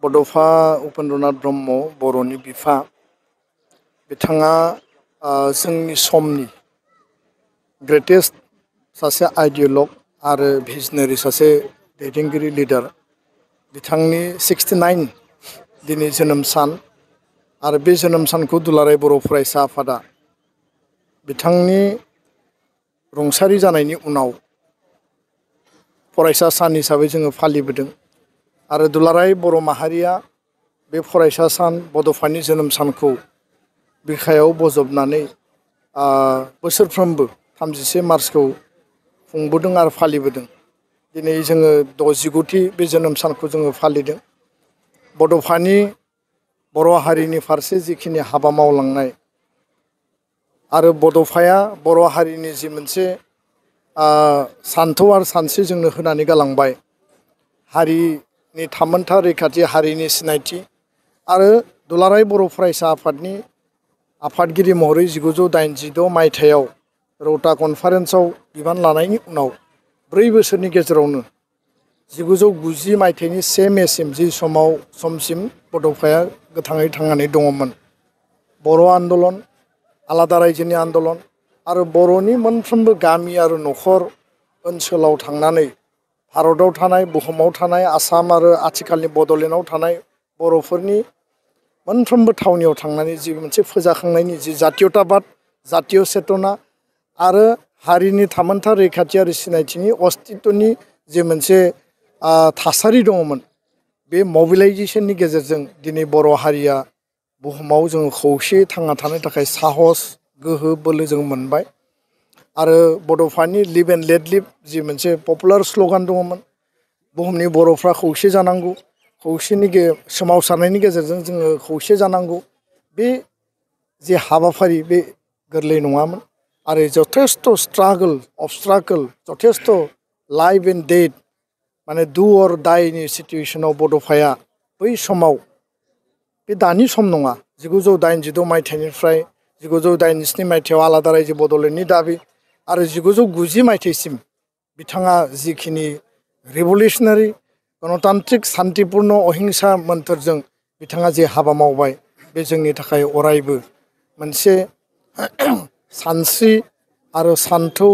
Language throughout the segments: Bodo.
बड'फा उपेन्द्रनाथ ब्रह्म बर'नि बिफा बिथाङा जोंनि समनि ग्रेटेस्ट सासे आइडियलग आरो भिजनारि सासे दैदेनगिरि लिडार बिथांनि 69 दिनै जोनोम सान आरो बे जोनोम सानखौ दुलाराय बर' फरायसा आफादा बिथांनि रुंसारि जानायनि उनाव फरायसा सान हिसाबै जोङो फालिबोदों आरो दुलाराय बर' माहारिया बे फरायसा सान बड'फानि जोनोम सानखौ बिखायाव बजबनानै बोसोरफ्रोमबो 31 मार्चखौ खुंबोदों आरो फालिबोदों। दिनै जोङो 69थि बे जोनोम सानखौ जोङो फालिदों। बड'फानि बर' हारिनि फारसे जिखिनि हाबा मावलांनाय आरो बड'फाया बर' हारिनि जि मोनसे सान्थौ आरो सानस्रि जोंनो होनानै गालांबाय हारिनि थामोन्था रैखाथि हारिनि सिनायथि आरो दुलाराय बर' फरायसा आफादनि आफादगिरि महरै 1986 मायथाइयाव रौता कनफारेन्सआव बिबान लानायनि उनाव 4 बोसोरनि गेजेरावनो 1990 मायथाइनि 1 मेसिम जि समसिम बड'फाया गोथाङै थांनानै दङमोन। बर' आन्दलन आलादा रायजोनि आन्दलन आरो बर'नि मोनफ्रोमबो गामि आरो न'खर ओनसोलाव थांनानै भारताव थानाय बुहुमाव थानाय आसाम आरो आथिखालनि बड'लेण्डआव थानाय बर'फोरनि मोनफ्रोमबो थावनियाव थांनानै जि मोनसे फोजाखांनायनि जि जातीयताबाद जातीय चेतना आरो हारिनि थामोन्था रैखाथि आरो सिनायथिनि अस्तित्वनि जे मोनसे थासारि दङमोन बे मबिलाइजेसननि गेजेरजों दिनै बर' हारिया बुहुमाव जोङो खौसेयै थांना थानो थाखाय साहस गोहो बोलो जों मोनबाय आरो बड'फानि लिभ एन्ड लेट लिभ जि मोनसे पपुलार स्ल'गान दङमोन बुहुमनि बर'फ्रा खौसे जानांगौ खौसेनि सोमावसारनायनि गेजेरजों जोङो खौसे जानांगौ बे जे हाबाफारि बे गोरलै नङामोन आरो जथेस्थ स्ट्रागोल अबस्ट्राकोल जथेस्थ लाइफ एन्ड डेथ माने डु अर डाइनि सिटुवेसनाव बड'फाया बै समाव बे दानि सम नङा 1986 मायथाइनिफ्राय 1987 मायथाइयाव आलादा रायजो बड'लेण्डनि दाबि आरो 1990 मायथाइसिम बिथाङा जिखिनि रिभलिउसनारि गणतान्त्रिक सान्तिपुर्ण अहिंसा मोन्थोरजों बिथाङा जे हाबा मावबाय बे जोंनि थाखाय अरायबो मोनसे सानस्रि आरो सान्थौ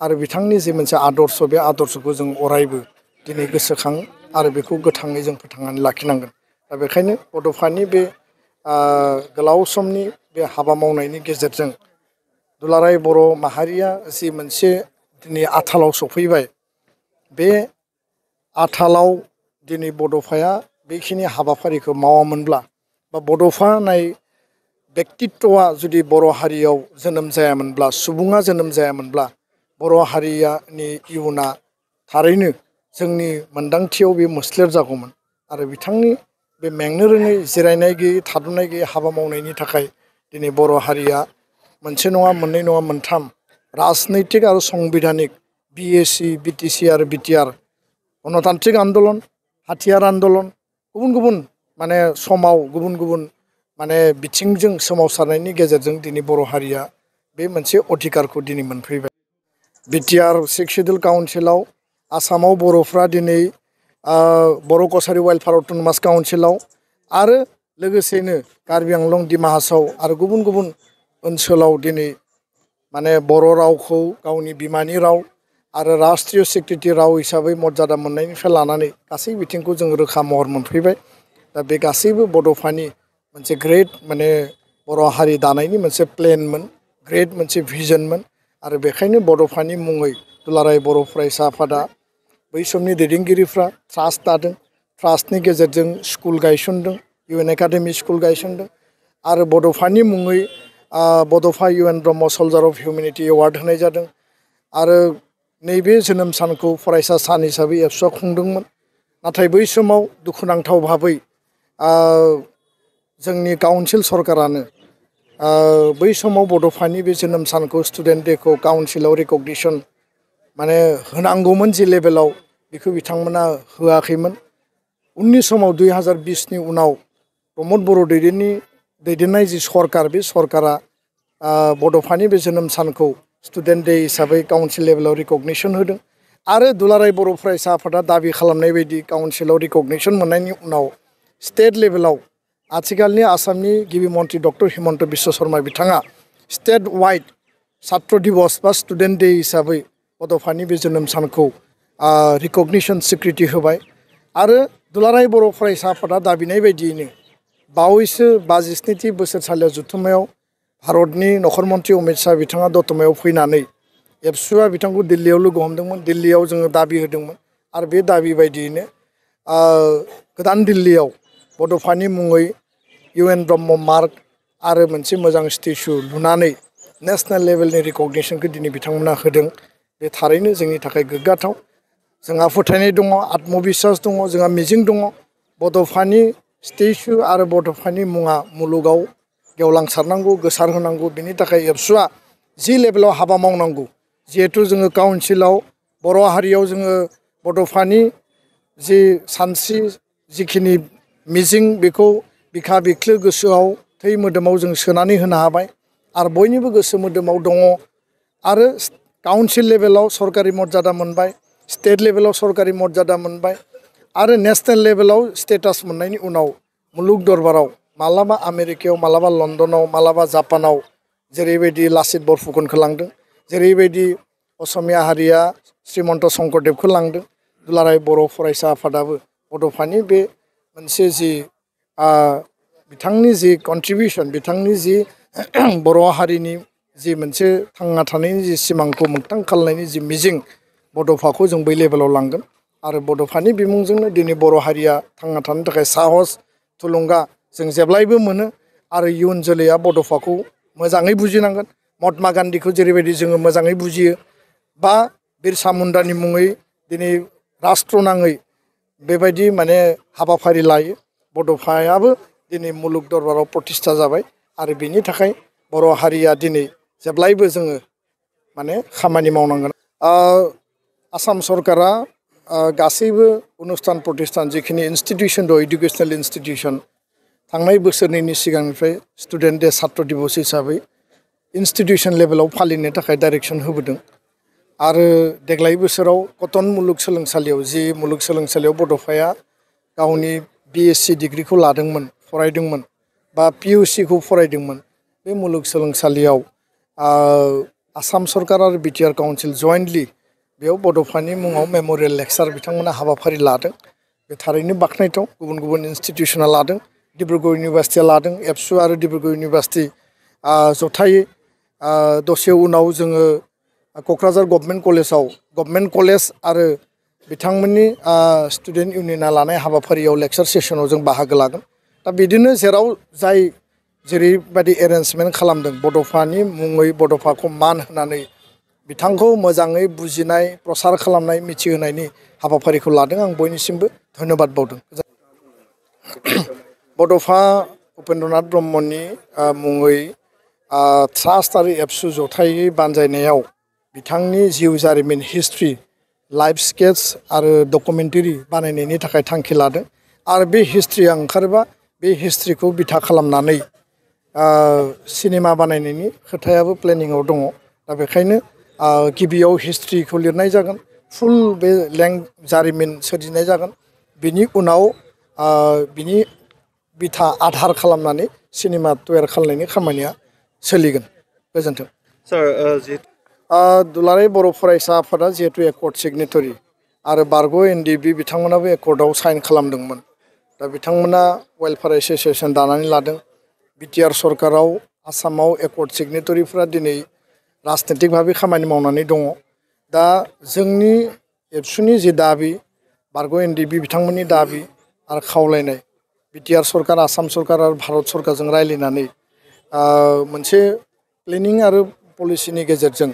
आरो बिथांनि जे मोनसे आदर्श बे आदर्शखौ जों अरायबो दिनै गोसोखाङो आरो बेखौ गोथाङै जों फोथांनानै लाखिनांगोन। दा बेखायनो बड'फानि बे गोलाव समनि बे हाबा मावनायनि गेजेरजों दुलाराय बर' माहारिया जि मोनसे दिनै आथालाव सफैबाय बे आथालाव दिनै बड'फाया बेखिनि हाबाफारिखौ मावामोनब्ला बा बड'फा नाय बेक्तित्वआ जुदि बर' हारियाव जोनोम जायामोनब्ला सुबुङा जोनोम जायामोनब्ला बर' हारियानि इयुना थारैनो जोंनि मोन्दांथियाव बे मोस्लेर जागौमोन आरो बिथांनि बे मेंनो रोङै जिरायनाय गैयै थाद'नाय गैयै हाबा मावनायनि थाखाय दिनै बर' हारिया मोनसे नङा मोननै नङा मोनथाम राजनैतिक आरो संबिधानिक BAC BTC आरो BTR गणतान्त्रिक आन्दलन हाथियार आन्दलन गुबुन गुबुन माने समाव गुबुन गुबुन माने बिथिंजों सोमावसारनायनि गेजेरजों दिनै बर' हारिया बे मोनसे अधिकारखौ दिनै मोनफैबाय। BTR 6 सिडुल काउन्सिलाव आसामाव बर'फ्रा दिनै बर' कसारि वेलफेयार अट'नमास काउन्सिलाव आरो लोगोसेनो कार्बि आंलं डिमा हासाव आरो गुबुन गुबुन ओनसोलाव दिनै माने बर' रावखौ गावनि बिमानि राव आरो राष्ट्रीय सिक्रिटि राव हिसाबै मर्यादा मोननायनिफ्राय लानानै गासै बिथिंखौ जों रोखा महर मोनफैबाय। दा बे गासैबो बड'फानि मोनसे ग्रेट माने बर' हारि दानायनि मोनसे प्लेनमोन ग्रेट मोनसे भिजनमोन आरो बेखायनो बड'फानि मुङै दुलाराय बर' फरायसा आफादा बै समनि दैदेनगिरिफ्रा ट्रास्ट दादों ट्रास्टनि गेजेरजों स्कुल गायसनदों UN एकाडेमि स्कुल गायसनदों आरो बड'फानि मुङै बड'फा UN Brahma सल्जार of humanity award होनाय जादों आरो नैबे जोनोम सानखौ फरायसा सान हिसाबै एबसुआ खुंदोंमोन। नाथाय बै समाव दुखुनांथाव भाबै जोंनि काउन्सिल सरकारानो बै समाव बड'फानि बे जोनोम सानखौ स्टुडेन्ट डेखौ काउन्सिलाव रिकगनिसन माने होनांगौमोन जि लेभेलाव बेखौ बिथांमोना होआखैमोन। उननि समाव 2020नि उनाव प्रमद बर' दैदेननाय जि सरकार बे सरकारा बड'फानि बे जोनोम सानखौ स्टुडेन्ट डे हिसाबै काउन्सिल लेभेलाव रिकगनिसन होदों आरो दुलाराय बर' फरायसा आफादा दाबि खालामनाय बायदि काउन्सिलाव रिकगनिसन मोननायनि उनाव स्टेट लेभेलाव आथिखालनि आसामनि गिबि मन्त्रि डक्टर हिमन्त बिश्व शर्मा बिथाङा स्टेट वाइड छात्र दिवस बा स्टुडेन्ट डे हिसाबै बड'फानि बे जोनोम सानखौ रिकगनिसन स्वीकृति होबाय आरो दुलाराय बर' फरायसा आफादा दाबिनाय बायदियैनो बावैसो 52थि बोसोरसालियाव जथुम्मायाव भारतनि नखर मन्त्रि अमित शाह बिथाङा दतमायाव फैनानै एबसुआ बिथांखौ दिल्लीयाव लोगो हमदोंमोन दिल्लीयाव जोङो दाबि होदोंमोन आरो बे दाबि बायदियैनो गोदान दिल्लीयाव बड'फानि मुङै UN ब्रह्म मार्ग आरो मोनसे मोजां स्टेचु लुनानै नेशनेल लेभेलनि रिकगनिसनखौ दिनै बिथांमोना होदों बे थारैनो जोंनि थाखाय गोग्गाथाव जोंहा फोथायनाय दङ आत्मबिश्वास दङ जोंहा मिजिं दङ बड'फानि स्टेचु आरो बड'फानि मुङा मुलुगाव गेवलांसारनांगौ गोसारहोनांगौ बेनि थाखाय एबसुआ जि लेभेलाव हाबा मावनांगौ जिहेतु जोङो काउन्सिलाव बर' हारियाव जोङो बड'फानि जि सानस्रि जिखिनि मिजिं बेखौ बिखा बिख्लो गोसोआव थै मोदोमाव जों सोनानै होनो हाबाय आरो बयनिबो गोसो मोदोमाव दङ आरो काउन्सिल लेभेलाव सरकारि मर्यादा मोनबाय स्टेट लेभेलाव सरकारि मर्यादा मोनबाय आरो नेशनेल लेभेलाव स्टेटास मोननायनि उनाव मुलुग दरबाराव मालाबा आमेरिकायाव मालाबा लण्डनाव मालाबा जापानाव जेरैबायदि लाचित बरफुकनखौ लांदों जेरैबायदि असमिया हारिया श्रीमन्त शंकरदेबखौ लांदों दुलाराय बर' फरायसा आफादाबो बड'फानि बे मोनसे जि बिथांनि जि कन्ट्रिबिउसन बिथांनि जि बर' हारिनि जि मोनसे थांना थानायनि जि सिमांखौ मोगथां खालामनायनि जि मिजिं बड'फाखौ जों बै लेभेलाव लांगोन आरो बड'फानि बिमुंजोंनो दिनै बर' हारिया थांना थानो थाखाय साहस थुलुंगा जों जेब्लायबो मोनो आरो इयुन जोलैया बड'फाखौ मोजाङै बुजिनांगोन महात्मा गान्धीखौ जेरैबायदि जोङो मोजाङै बुजियो बा बिरसा मुन्डानि मुङै दिनै राष्ट्र नाङै बेबायदि माने हाबाफारि लायो बड'फायाबो दिनै मुलुग दरबाराव प्रतिष्ठा जाबाय आरो बेनि थाखाय बर' हारिया दिनै जेब्लायबो जोङो माने खामानि मावनांगोन आसाम सरकारा गासैबो अनुस्थान प्रतिष्ठान जिखिनि इन्स्टिटिउसन दं इडुकेसनेल इन्स्टिटिउसन थांनाय बोसोरनैनि सिगांनिफ्राय स्टुडेन्ट डे छात्र दिवस हिसाबै इन्स्टिटिउसन लेभेलाव फालिनो थाखाय डाइरेक्सन होबोदों आरो देग्लाय बोसोराव कटन मुलुगसोलोंसालियाव जि मुलुगसोलोंसालियाव बड'फाया गावनि BSc डिग्रीखौ लादोंमोन फरायदोंमोन बा PUC खौ फरायदोंमोन बे मुलुगसोलोंसालियाव आसाम सरकार आरो BTR काउन्सिल जइन्टलि बेयाव बड'फानि मुङाव मेम'रियेल लेक्सार बिथांमोना हाबाफारि लादों बे थारैनो बाख्नायथाव गुबुन गुबुन इन्स्टिटिउसना लादों डिब्रुगड़ इउनिभार्सिटिया लादों एबसु आरो डिब्रुगड़ इउनिभार्सिटि जथायै दसे उनाव जोङो क'क्राझार गभर्नमेन्ट कलेज आरो बिथांमोननि स्टुडेन्ट इउनियना लानाय हाबाफारियाव लेक्सार सेसनाव जों बाहागो लागोन दा बिदिनो जेराव जाय जेरैबायदि एरेन्जमेन्ट खालामदों बड'फानि मुङै बड'फाखौ मान होनानै बिथांखौ मोजाङै बुजिनाय प्रसार खालामनाय मिथिहोनायनि हाबाफारिखौ लादों आं बयनिसिमबो धन्यबाद बावदों बड'फा उपेन्द्रनाथ ब्रह्मनि मुङै ट्रास्ट आरो एबसु जथायै बानजायनायाव बिथांनि जिउ जारिमिन हिस्ट्रि लाइफ स्केच आरो डकुमेन्टारि बानायनायनि थाखाय थांखि लादों आरो बे हिस्ट्रिया ओंखारोबा बे हिस्ट्रिखौ बिथा खालामनानै सिनेमा बानायनायनि खोथायाबो प्लेनिंआव दङ दा बेखायनो गिबियाव हिस्ट्रिखौ लिरनाय जागोन फुल बे जारिमिन सोरजिनाय जागोन बिनि उनाव बिनि बिथा आधार खालामनानै सिनेमा तयार खालामनायनि खामानिया सोलिगोन गोजोन्थों सार दुलाराय बर' फरायसा आफादा जिहेतु एकर्ड सिगनेटरि आरो बारग' NDB बिथांमोनाबो एकर्डआव साइन खालामदोंमोन दा बिथांमोना वेलफेयार एस'सियेसन दानानै लादों BTR सरकाराव आसामाव एकर्ड सिगनेटरिफ्रा दिनै राजनितिक भाबै खामानि मावनानै दङ दा जोंनि एबसुनि जि दाबि बारग' NDB बिथांमोननि दाबि आरो खावलायनाय BTR सरकार आसाम सरकार आरो भारत सरकारजों रायज्लायनानै मोनसे प्लेनिं आरो पलिसिनि गेजेरजों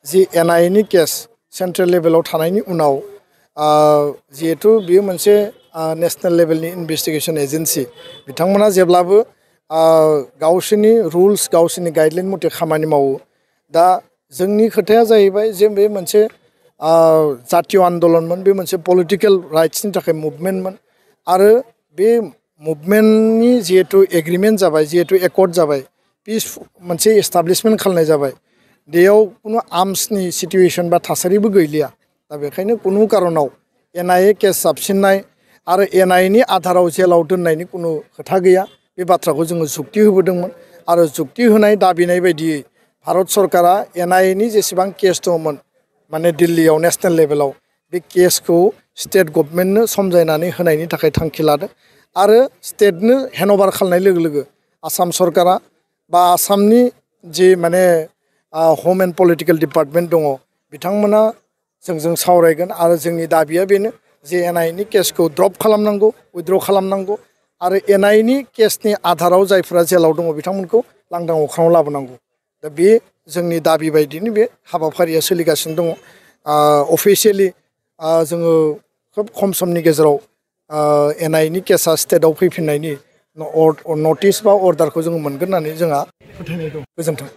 जि NIA नि केस सेन्ट्रेल लेभेलाव थानायनि उनाव जिहेतु बियो मोनसे नेशनेल लेभेलनि इनभेस्टिगेसन एजेन्सि बिथांमोना जेब्लाबो गावसोरनि रुल्स गावसोरनि गाइडलाइन मथे खामानि मावो दा जोंनि खोथाया जाहैबाय जे बे मोनसे जातीय आन्दलनमोन बे मोनसे पलिटिकेल राइट्सनि थाखाय मुभमेन्टमोन आरो बे मुभमेन्टनि जिहेतु एग्रिमेन्ट जाबाय जिहेतु एकर्ड जाबाय पिस मोनसे एस्टाब्लिशमेन्ट खालामनाय जाबाय बेयाव कुनु आर्म्सनि सिटुएसन बा थासारिबो गैलिया दा बेखायनो कुनु कारनाव NIA केस जाबसिननाय आरो एनआइनि आधाराव जेलाव दोननायनि कुनु खोथा गैया बे बाथ्राखौ जोङो जुक्ति होबोदोंमोन आरो जुक्ति होनाय दाबिनाय बायदियै भारत सरकारा एनआइनि जेसेबां केस दंमोन माने दिल्लीयाव नेशनेल लेभेलाव बे केसखौ स्टेट गभर्नमेन्टनो समजायनानै होनायनि थाखाय थांखि लादों आरो स्टेटनो हेन्डअभार खालामनाय लोगो लोगो आसाम सरकारा बा आसामनि जि माने हम एन्ड पलिटिकेल डिपार्टमेन्ट दङ बिथांमोना जोंजों सावरायगोन आरो जोंनि दाबिया बेनो जे एनआइनि केसखौ ड्रप खालामनांगौ उइथड्र खालामनांगौ आरो एनआइनि केसनि आधाराव जायफोरा जेलाव दङ बिथांमोनखौ लांदां अख्राङाव लाबोनांगौ दा बे जोंनि दाबि बायदिनो बे हाबाफारिया सोलिगासिनो दङ अफिसियेलि जोङो खोब खम समनि गेजेराव एनआइनि केसा स्टेटआव फैफिननायनि नटिस बा अर्डारखौ जोङो मोनगोन होननानै जोंहा फोथायनाय दं गोजोन्थों